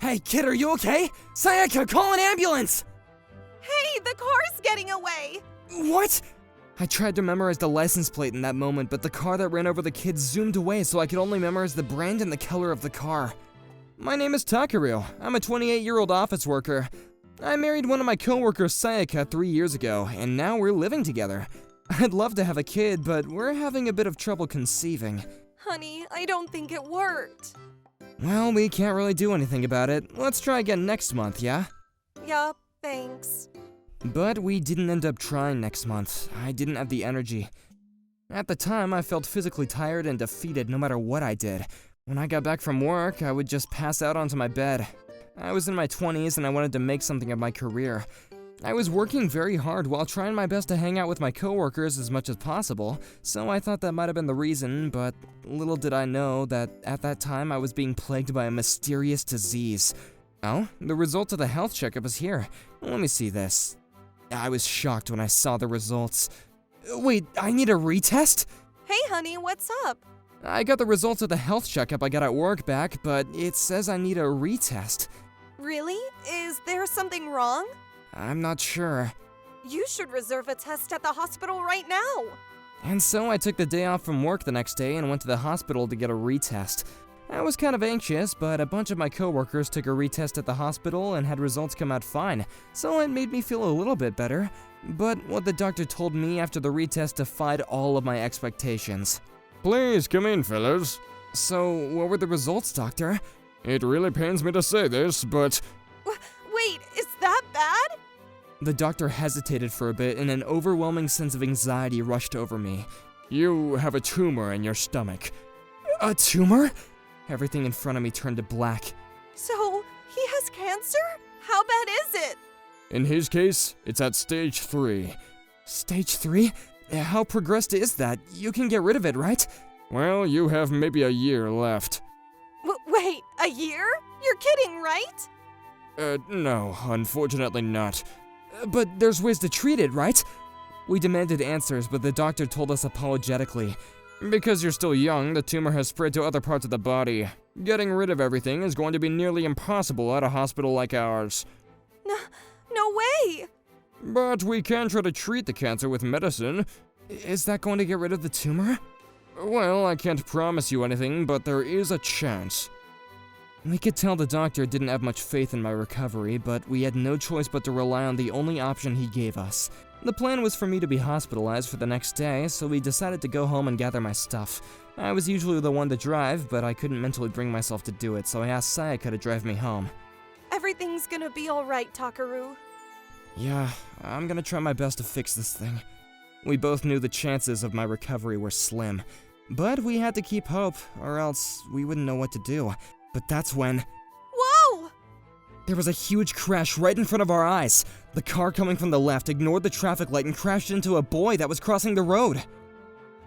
Hey, kid, are you okay? Sayaka, call an ambulance! Hey, the car's getting away! What? I tried to memorize the license plate in that moment, but the car that ran over the kid zoomed away, so I could only memorize the brand and the color of the car. My name is Takaru. I'm a 28-year-old office worker. I married one of my coworkers, Sayaka, 3 years ago, and now we're living together. I'd love to have a kid, but we're having a bit of trouble conceiving. Honey, I don't think it worked. Well, we can't really do anything about it. Let's try again next month, yeah? Yeah, thanks. But we didn't end up trying next month. I didn't have the energy. At the time, I felt physically tired and defeated no matter what I did. When I got back from work, I would just pass out onto my bed. I was in my 20s and I wanted to make something of my career. I was working very hard while trying my best to hang out with my coworkers as much as possible, so I thought that might have been the reason, but little did I know that at that time I was being plagued by a mysterious disease. Oh, the results of the health checkup is here. Let me see this. I was shocked when I saw the results. Wait, I need a retest? Hey, honey, what's up? I got the results of the health checkup I got at work back, but it says I need a retest. Really? Is there something wrong? I'm not sure. You should reserve a test at the hospital right now. And so I took the day off from work the next day and went to the hospital to get a retest. I was kind of anxious, but a bunch of my coworkers took a retest at the hospital and had results come out fine, so it made me feel a little bit better. But what the doctor told me after the retest defied all of my expectations. Please come in, fellas. So, what were the results, doctor? It really pains me to say this, but... Wait, is that bad? The doctor hesitated for a bit and an overwhelming sense of anxiety rushed over me. You have a tumor in your stomach. A tumor? Everything in front of me turned to black. So, he has cancer? How bad is it? In his case, it's at stage 3. Stage 3? How progressed is that? You can get rid of it, right? Well, you have maybe a year left. Wait, a year? You're kidding, right? No, unfortunately not. But there's ways to treat it, right? We demanded answers, but the doctor told us apologetically. Because you're still young, the tumor has spread to other parts of the body. Getting rid of everything is going to be nearly impossible at a hospital like ours. No way! But we can try to treat the cancer with medicine. Is that going to get rid of the tumor? Well, I can't promise you anything, but there is a chance. We could tell the doctor didn't have much faith in my recovery, but we had no choice but to rely on the only option he gave us. The plan was for me to be hospitalized for the next day, so we decided to go home and gather my stuff. I was usually the one to drive, but I couldn't mentally bring myself to do it, so I asked Sayaka to drive me home. Everything's gonna be alright, Takaru. Yeah, I'm gonna try my best to fix this thing. We both knew the chances of my recovery were slim, but we had to keep hope, or else we wouldn't know what to do. But that's when... Whoa! There was a huge crash right in front of our eyes. The car coming from the left ignored the traffic light and crashed into a boy that was crossing the road.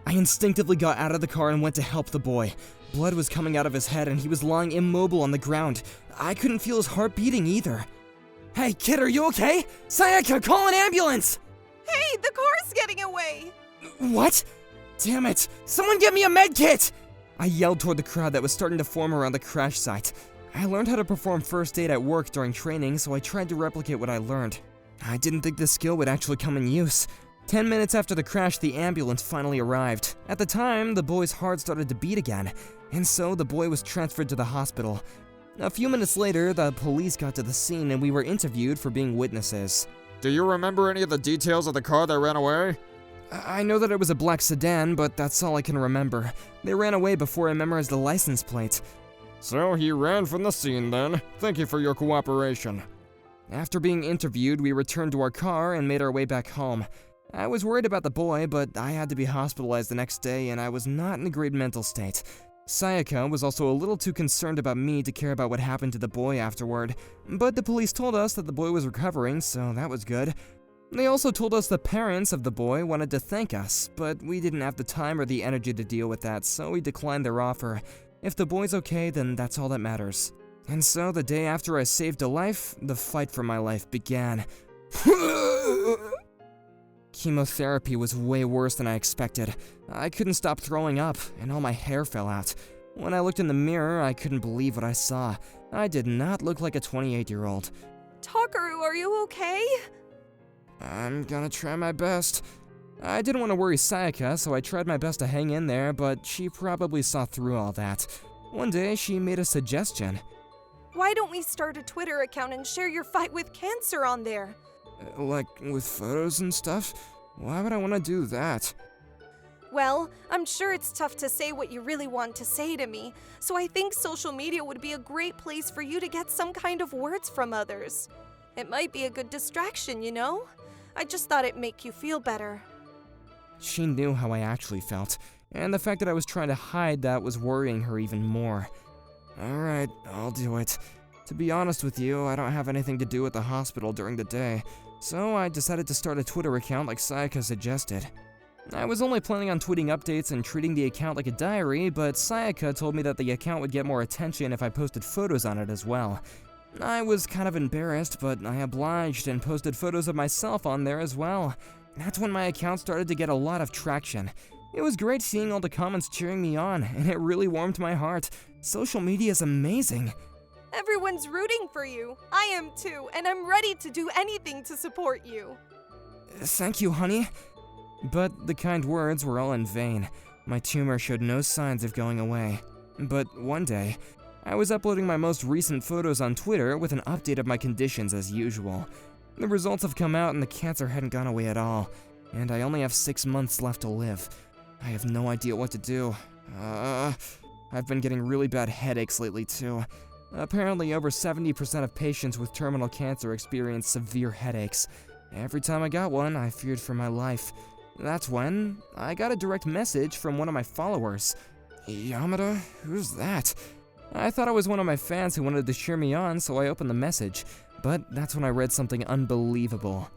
I instinctively got out of the car and went to help the boy. Blood was coming out of his head and he was lying immobile on the ground. I couldn't feel his heart beating either. Hey kid, are you okay? Sayaka, call an ambulance! Hey, the car's getting away! What? Damn it! Someone get me a med kit! I yelled toward the crowd that was starting to form around the crash site. I learned how to perform first aid at work during training, so I tried to replicate what I learned. I didn't think this skill would actually come in use. 10 minutes after the crash, the ambulance finally arrived. At the time, the boy's heart started to beat again, and so the boy was transferred to the hospital. A few minutes later, the police got to the scene and we were interviewed for being witnesses. Do you remember any of the details of the car that ran away? I know that it was a black sedan, but that's all I can remember. They ran away before I memorized the license plate. So he ran from the scene then. Thank you for your cooperation. After being interviewed, we returned to our car and made our way back home. I was worried about the boy, but I had to be hospitalized the next day and I was not in a great mental state. Sayaka was also a little too concerned about me to care about what happened to the boy afterward, but the police told us that the boy was recovering, so that was good. They also told us the parents of the boy wanted to thank us, but we didn't have the time or the energy to deal with that, so we declined their offer. If the boy's okay, then that's all that matters. And so the day after I saved a life, the fight for my life began. Chemotherapy was way worse than I expected. I couldn't stop throwing up, and all my hair fell out. When I looked in the mirror, I couldn't believe what I saw. I did not look like a 28-year-old. Takaru, are you okay? I'm gonna try my best. I didn't want to worry Sayaka, so I tried my best to hang in there, but she probably saw through all that. One day, she made a suggestion. Why don't we start a Twitter account and share your fight with cancer on there? Like, with photos and stuff? Why would I want to do that? Well, I'm sure it's tough to say what you really want to say to me, so I think social media would be a great place for you to get some kind of words from others. It might be a good distraction, you know? I just thought it'd make you feel better. She knew how I actually felt, and the fact that I was trying to hide that was worrying her even more. Alright, I'll do it. To be honest with you, I don't have anything to do at the hospital during the day, so I decided to start a Twitter account like Sayaka suggested. I was only planning on tweeting updates and treating the account like a diary, but Sayaka told me that the account would get more attention if I posted photos on it as well. I was kind of embarrassed, but I obliged and posted photos of myself on there as well. That's when my account started to get a lot of traction. It was great seeing all the comments cheering me on, and it really warmed my heart. Social media is amazing. Everyone's rooting for you. I am too, and I'm ready to do anything to support you. Thank you, honey. But the kind words were all in vain. My tumor showed no signs of going away. But one day, I was uploading my most recent photos on Twitter with an update of my conditions as usual. The results have come out and the cancer hadn't gone away at all, and I only have 6 months left to live. I have no idea what to do. I've been getting really bad headaches lately too. Apparently over 70% of patients with terminal cancer experience severe headaches. Every time I got one, I feared for my life. That's when I got a direct message from one of my followers. Yamada? Who's that? I thought it was one of my fans who wanted to cheer me on, so I opened the message. But that's when I read something unbelievable.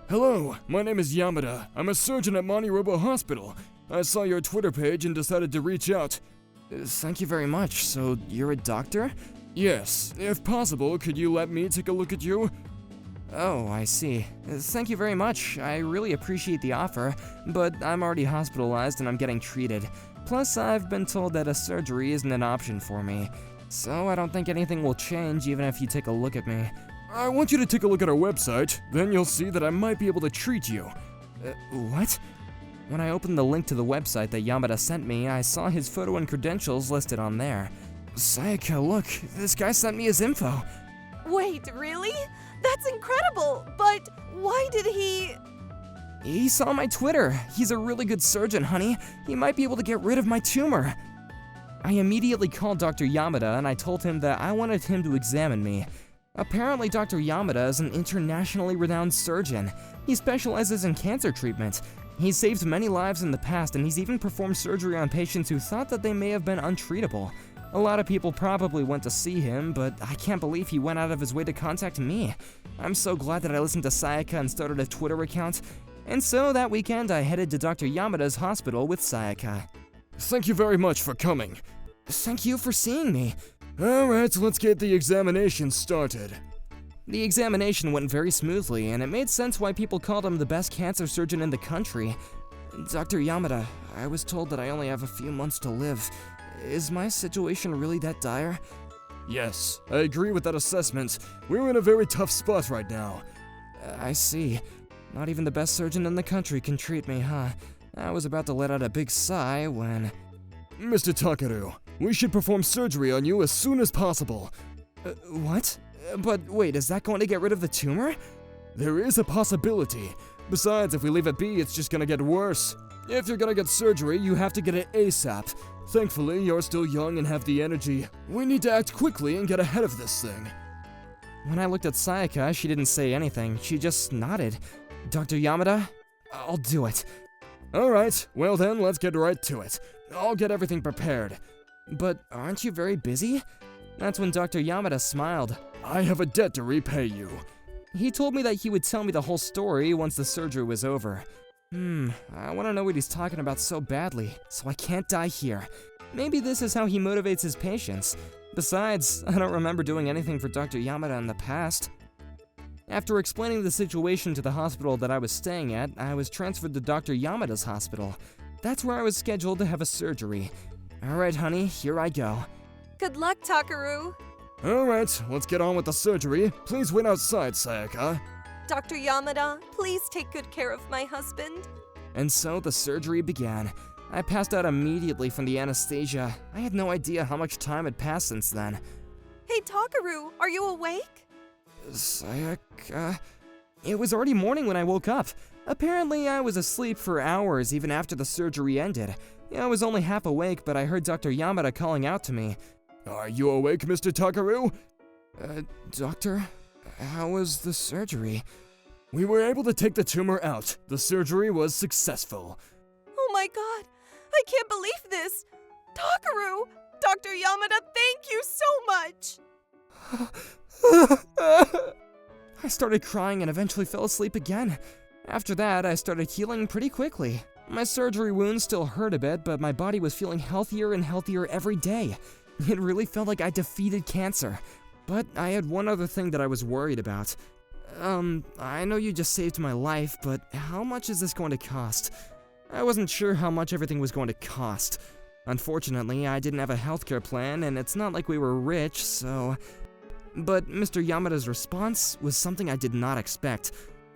Hello, my name is Yamada. I'm a surgeon at MoniRobo Hospital. I saw your Twitter page and decided to reach out. Thank you very much. So, you're a doctor? Yes, if possible, could you let me take a look at you? Oh, I see. Thank you very much. I really appreciate the offer, but I'm already hospitalized and I'm getting treated. Plus, I've been told that a surgery isn't an option for me. So I don't think anything will change even if you take a look at me. I want you to take a look at our website, then you'll see that I might be able to treat you. What? When I opened the link to the website that Yamada sent me, I saw his photo and credentials listed on there. Sayaka, look, this guy sent me his info. Wait, really? That's incredible! But why did he... He saw my Twitter. He's a really good surgeon, honey. He might be able to get rid of my tumor. I immediately called Dr. Yamada and I told him that I wanted him to examine me. Apparently, Dr. Yamada is an internationally renowned surgeon. He specializes in cancer treatment. He's saved many lives in the past, and he's even performed surgery on patients who thought that they may have been untreatable. A lot of people probably went to see him, but I can't believe he went out of his way to contact me. I'm so glad that I listened to Sayaka and started a Twitter account. And so that weekend, I headed to Dr. Yamada's hospital with Sayaka. Thank you very much for coming. Thank you for seeing me. Alright, let's get the examination started. The examination went very smoothly, and it made sense why people called him the best cancer surgeon in the country. Dr. Yamada, I was told that I only have a few months to live. Is my situation really that dire? Yes, I agree with that assessment. We're in a very tough spot right now. I see. Not even the best surgeon in the country can treat me, huh? I was about to let out a big sigh when... Mr. Takaru, we should perform surgery on you as soon as possible. What? But wait, is that going to get rid of the tumor? There is a possibility. Besides, if we leave it be, it's just gonna get worse. If you're gonna get surgery, you have to get it ASAP. Thankfully, you're still young and have the energy. We need to act quickly and get ahead of this thing. When I looked at Sayaka, she didn't say anything. She just nodded. Dr. Yamada, I'll do it. Alright, well then, let's get right to it. I'll get everything prepared. But aren't you very busy? That's when Dr. Yamada smiled. I have a debt to repay you. He told me that he would tell me the whole story once the surgery was over. I want to know what he's talking about so badly, so I can't die here. Maybe this is how he motivates his patients. Besides, I don't remember doing anything for Dr. Yamada in the past. After explaining the situation to the hospital that I was staying at, I was transferred to Dr. Yamada's hospital. That's where I was scheduled to have a surgery. Alright, honey, here I go. Good luck, Takaru. Alright, let's get on with the surgery. Please wait outside, Sayaka. Dr. Yamada, please take good care of my husband. And so the surgery began. I passed out immediately from the anesthesia. I had no idea how much time had passed since then. Hey, Takaru, are you awake? Sayaka... It was already morning when I woke up. Apparently, I was asleep for hours even after the surgery ended. I was only half awake, but I heard Dr. Yamada calling out to me. Are you awake, Mr. Takaru? Doctor, how was the surgery? We were able to take the tumor out. The surgery was successful. Oh my god, I can't believe this! Takaru! Dr. Yamada, thank you so much! I started crying and eventually fell asleep again. After that, I started healing pretty quickly. My surgery wounds still hurt a bit, but my body was feeling healthier and healthier every day. It really felt like I defeated cancer. But I had one other thing that I was worried about. I know you just saved my life, but how much is this going to cost? I wasn't sure how much everything was going to cost. Unfortunately, I didn't have a healthcare plan, and it's not like we were rich, so... But Mr. Yamada's response was something I did not expect.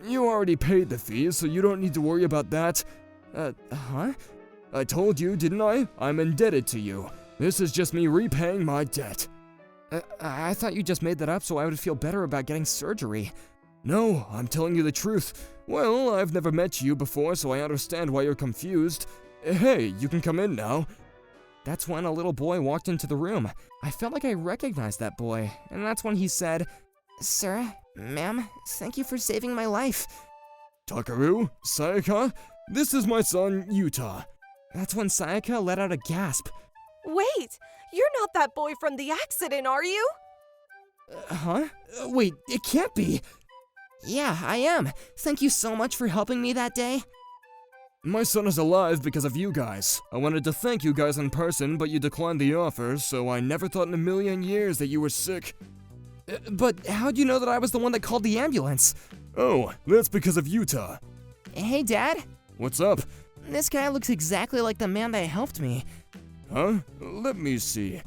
You already paid the fee, so you don't need to worry about that. Huh? I told you, didn't I? I'm indebted to you. This is just me repaying my debt. I thought you just made that up so I would feel better about getting surgery. No, I'm telling you the truth. Well, I've never met you before, so I understand why you're confused. Hey, you can come in now. That's when a little boy walked into the room. I felt like I recognized that boy, and that's when he said, "Sir, ma'am, thank you for saving my life." Takaru, Sayaka, this is my son, Yuta. That's when Sayaka let out a gasp. Wait, you're not that boy from the accident, are you? Huh? Wait, it can't be. Yeah, I am. Thank you so much for helping me that day. My son is alive because of you guys. I wanted to thank you guys in person, but you declined the offer, so I never thought in a million years that you were sick. But how'd you know that I was the one that called the ambulance? Oh, that's because of Yuta. Hey, Dad. What's up? This guy looks exactly like the man that helped me. Huh? Let me see.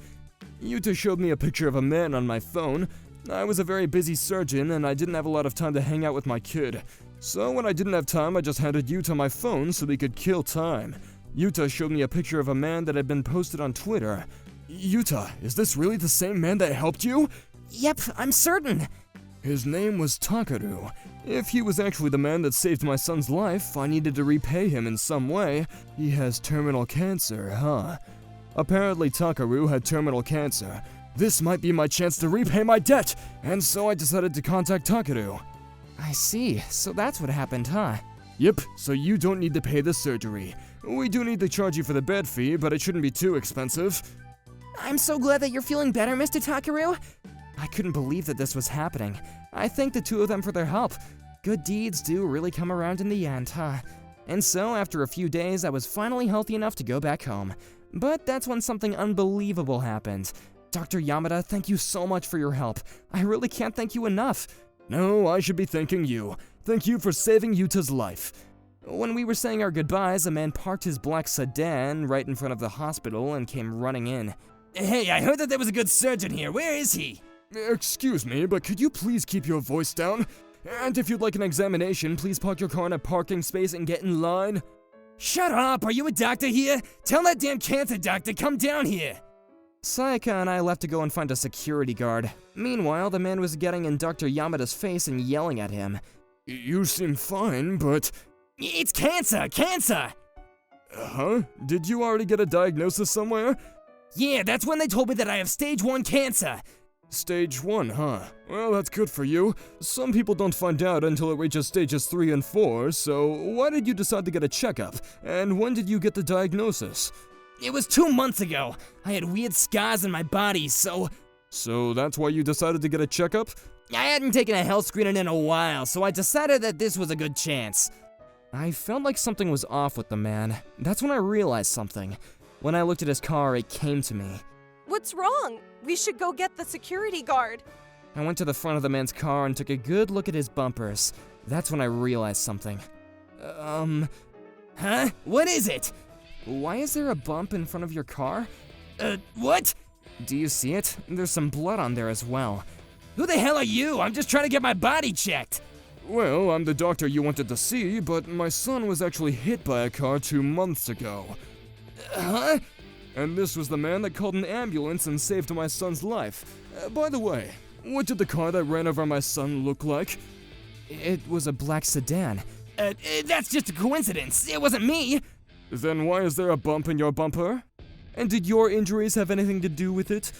Yuta showed me a picture of a man on my phone. I was a very busy surgeon, and I didn't have a lot of time to hang out with my kid. So when I didn't have time, I just handed Yuta my phone so we could kill time. Yuta showed me a picture of a man that had been posted on Twitter. Yuta, is this really the same man that helped you? Yep, I'm certain. His name was Takaru. If he was actually the man that saved my son's life, I needed to repay him in some way. He has terminal cancer, huh? Apparently Takaru had terminal cancer. This might be my chance to repay my debt, and so I decided to contact Takaru. I see, so that's what happened, huh? Yep, so you don't need to pay the surgery. We do need to charge you for the bed fee, but it shouldn't be too expensive. I'm so glad that you're feeling better, Mr. Takaru. I couldn't believe that this was happening. I thank the two of them for their help. Good deeds do really come around in the end, huh? And so, after a few days, I was finally healthy enough to go back home. But that's when something unbelievable happened. Dr. Yamada, thank you so much for your help. I really can't thank you enough. No, I should be thanking you. Thank you for saving Yuta's life. When we were saying our goodbyes, a man parked his black sedan right in front of the hospital and came running in. Hey, I heard that there was a good surgeon here. Where is he? Excuse me, but could you please keep your voice down? And if you'd like an examination, please park your car in a parking space and get in line. Shut up! Are you a doctor here? Tell that damn cancer doctor come down here! Sayaka and I left to go and find a security guard. Meanwhile, the man was getting in Dr. Yamada's face and yelling at him. You seem fine, but... It's cancer! Cancer! Huh? Did you already get a diagnosis somewhere? Yeah, that's when they told me that I have stage 1 cancer. Stage 1, huh? Well, that's good for you. Some people don't find out until it reaches stages 3 and 4, so why did you decide to get a checkup? And when did you get the diagnosis? It was 2 months ago. I had weird scars in my body, so... So that's why you decided to get a checkup? I hadn't taken a health screening in a while, so I decided that this was a good chance. I felt like something was off with the man. That's when I realized something. When I looked at his car, it came to me. What's wrong? We should go get the security guard. I went to the front of the man's car and took a good look at his bumpers. That's when I realized something. Huh? What is it? Why is there a bump in front of your car? What? Do you see it? There's some blood on there as well. Who the hell are you? I'm just trying to get my body checked. Well, I'm the doctor you wanted to see, but my son was actually hit by a car 2 months ago. Huh? And this was the man that called an ambulance and saved my son's life. By the way, what did the car that ran over my son look like? It was a black sedan. That's just a coincidence. It wasn't me. Then why is there a bump in your bumper? And did your injuries have anything to do with it?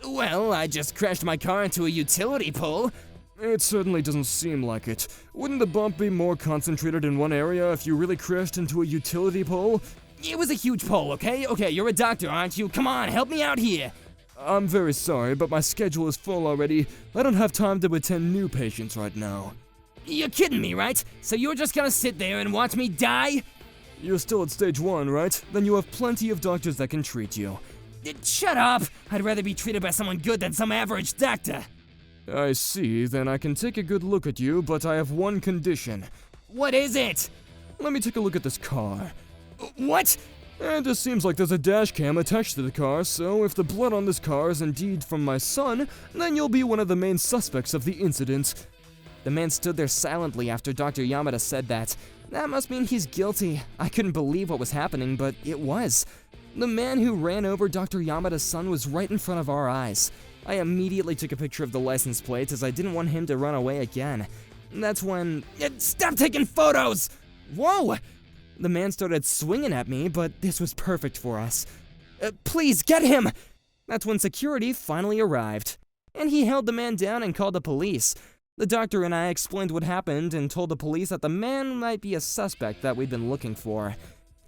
Well, I just crashed my car into a utility pole. It certainly doesn't seem like it. Wouldn't the bump be more concentrated in one area if you really crashed into a utility pole? It was a huge pole, okay? Okay, you're a doctor, aren't you? Come on, help me out here. I'm very sorry, but my schedule is full already. I don't have time to attend new patients right now. You're kidding me, right? So you're just gonna sit there and watch me die? You're still at stage 1, right? Then you have plenty of doctors that can treat you. Shut up! I'd rather be treated by someone good than some average doctor. I see, then I can take a good look at you, but I have one condition. What is it? Let me take a look at this car. What? It just seems like there's a dash cam attached to the car, so if the blood on this car is indeed from my son, then you'll be one of the main suspects of the incident. The man stood there silently after Dr. Yamada said that. That must mean he's guilty. I couldn't believe what was happening, but it was. The man who ran over Dr. Yamada's son was right in front of our eyes. I immediately took a picture of the license plate as I didn't want him to run away again. That's when... Stop taking photos! Whoa! The man started swinging at me, but this was perfect for us. Please, get him! That's when security finally arrived. And he held the man down and called the police. The doctor and I explained what happened and told the police that the man might be a suspect that we'd been looking for.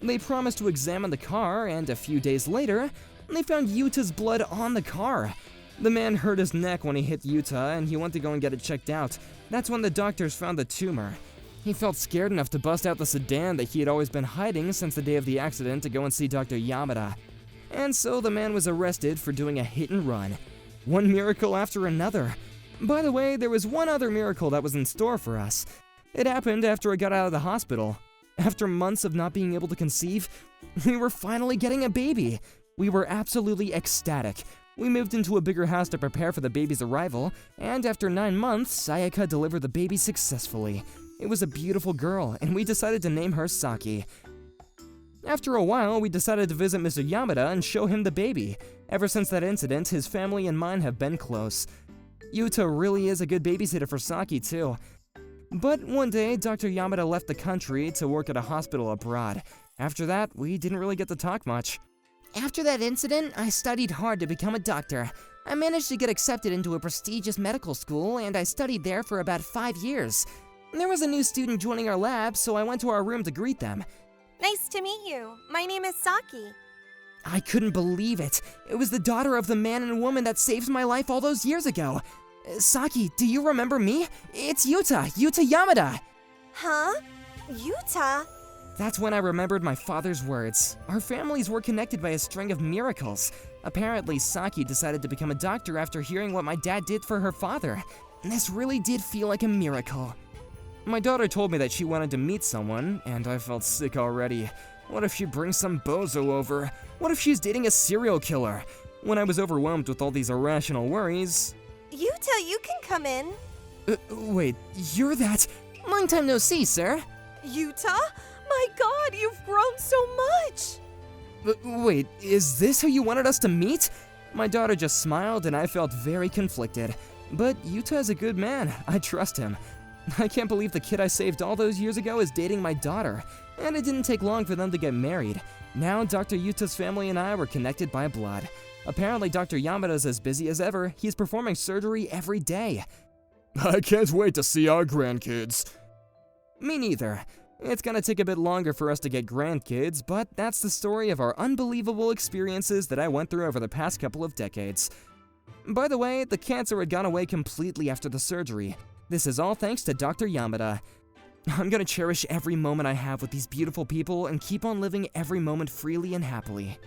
They promised to examine the car, and a few days later, they found Yuta's blood on the car. The man hurt his neck when he hit Yuta, and he went to go and get it checked out. That's when the doctors found the tumor. He felt scared enough to bust out the sedan that he had always been hiding since the day of the accident to go and see Dr. Yamada. And so the man was arrested for doing a hit and run. One miracle after another. By the way, there was one other miracle that was in store for us. It happened after I got out of the hospital. After months of not being able to conceive, we were finally getting a baby. We were absolutely ecstatic. We moved into a bigger house to prepare for the baby's arrival, and after 9 months, Sayaka delivered the baby successfully. It was a beautiful girl, and we decided to name her Saki. After a while, we decided to visit Mr. Yamada and show him the baby. Ever since that incident, his family and mine have been close. Yuta really is a good babysitter for Saki, too. But one day, Dr. Yamada left the country to work at a hospital abroad. After that, we didn't really get to talk much. After that incident, I studied hard to become a doctor. I managed to get accepted into a prestigious medical school, and I studied there for about 5 years. There was a new student joining our lab, so I went to our room to greet them. Nice to meet you. My name is Saki. I couldn't believe it. It was the daughter of the man and woman that saved my life all those years ago. Saki, do you remember me? It's Yuta Yamada. Huh? Yuta? That's when I remembered my father's words. Our families were connected by a string of miracles. Apparently, Saki decided to become a doctor after hearing what my dad did for her father. This really did feel like a miracle. My daughter told me that she wanted to meet someone, and I felt sick already. What if she brings some bozo over? What if she's dating a serial killer? When I was overwhelmed with all these irrational worries... Yuta, you can come in. Wait, you're that... Long time no see, sir. Yuta? My god, you've grown so much! Wait, is this who you wanted us to meet? My daughter just smiled and I felt very conflicted. But Yuta is a good man. I trust him. I can't believe the kid I saved all those years ago is dating my daughter. And it didn't take long for them to get married. Now Dr. Yuta's family and I were connected by blood. Apparently Dr. Yamada's as busy as ever. He's performing surgery every day. I can't wait to see our grandkids. Me neither. It's gonna take a bit longer for us to get grandkids, but that's the story of our unbelievable experiences that I went through over the past couple of decades. By the way, the cancer had gone away completely after the surgery. This is all thanks to Dr. Yamada. I'm gonna cherish every moment I have with these beautiful people and keep on living every moment freely and happily.